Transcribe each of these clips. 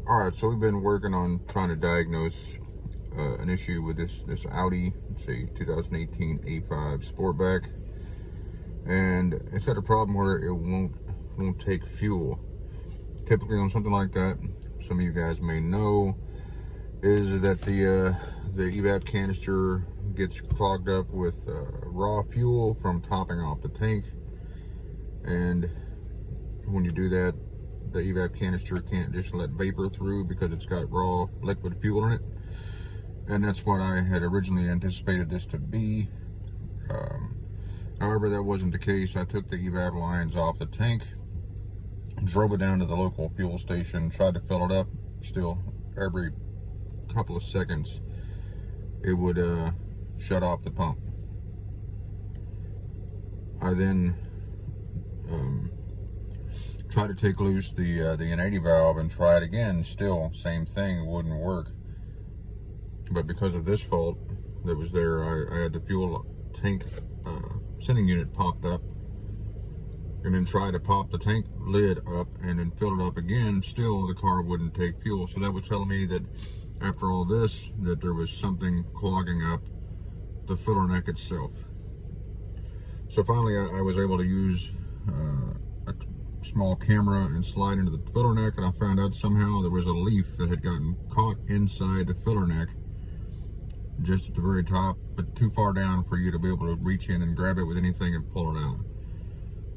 All right, so we've been working on trying to diagnose an issue with this Audi, let's see, 2018 A5 Sportback, and it's had a problem where it won't take fuel. Typically on something like that, some of you guys may know, is that the EVAP canister gets clogged up with raw fuel from topping off the tank, and when you do that, the EVAP canister can't just let vapor through because it's got raw liquid fuel in it. And that's what I had originally anticipated this to be. However, that wasn't the case. I took the EVAP lines off the tank, drove it down to the local fuel station, tried to fill it up. Still, every couple of seconds, it would shut off the pump. I then try to take loose the N80 valve and try it again. Still, same thing, it wouldn't work. But because of this fault that was there, I had the fuel tank sending unit popped up, and then try to pop the tank lid up and then fill it up again. Still, the car wouldn't take fuel. So that was telling me that after all this, that there was something clogging up the filler neck itself. So finally, I was able to use a small camera and slide into the filler neck, and I found out somehow there was a leaf that had gotten caught inside the filler neck, just at the very top, but too far down for you to be able to reach in and grab it with anything and pull it out.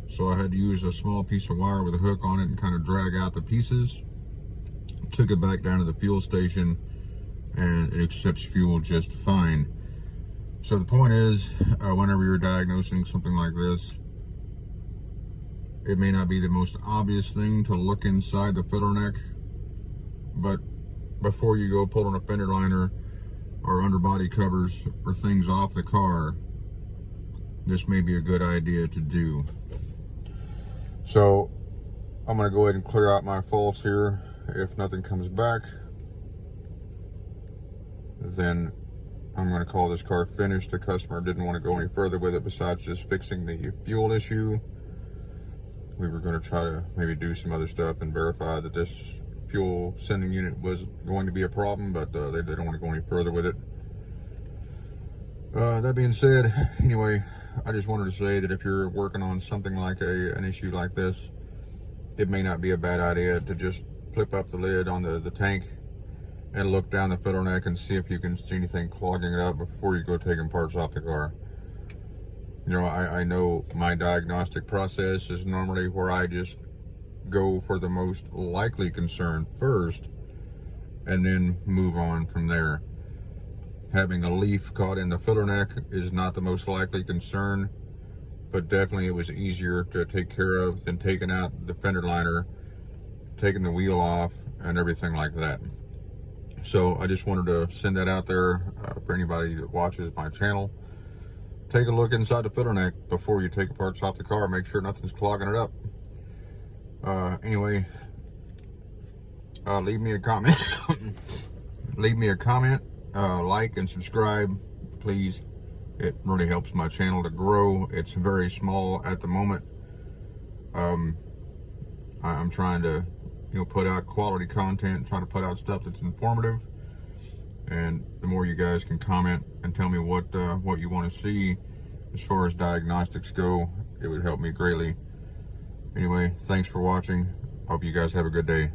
So I had to use a small piece of wire with a hook on it and kind of drag out the pieces. Took it back down to the fuel station, and it accepts fuel just fine. So the point is, whenever you're diagnosing something like this, it may not be the most obvious thing to look inside the filler neck, but before you go pulling a fender liner or underbody covers or things off the car, this may be a good idea to do. So I'm going to go ahead and clear out my faults here. If nothing comes back, then I'm going to call this car finished. The customer didn't want to go any further with it besides just fixing the fuel issue. We were going to try to maybe do some other stuff and verify that this fuel sending unit was going to be a problem, but they don't want to go any further with it. That being said, anyway, I just wanted to say that if you're working on something like an issue like this, it may not be a bad idea to just flip up the lid on the tank and look down the filler neck and see if you can see anything clogging it up before you go taking parts off the car. You know, I know my diagnostic process is normally where I just go for the most likely concern first and then move on from there. Having a leaf caught in the filler neck is not the most likely concern, but definitely it was easier to take care of than taking out the fender liner, taking the wheel off, and everything like that. So I just wanted to send that out there for anybody that watches my channel. Take a look inside the filler neck before you take parts off the car. Make sure nothing's clogging it up. Anyway, leave me a comment. Leave me a comment, like and subscribe, please. It really helps my channel to grow. It's very small at the moment. I'm trying to, put out quality content, trying to put out stuff that's informative. And the more you guys can comment and tell me what you want to see as far as diagnostics go, it would help me greatly. Anyway, thanks for watching. Hope you guys have a good day.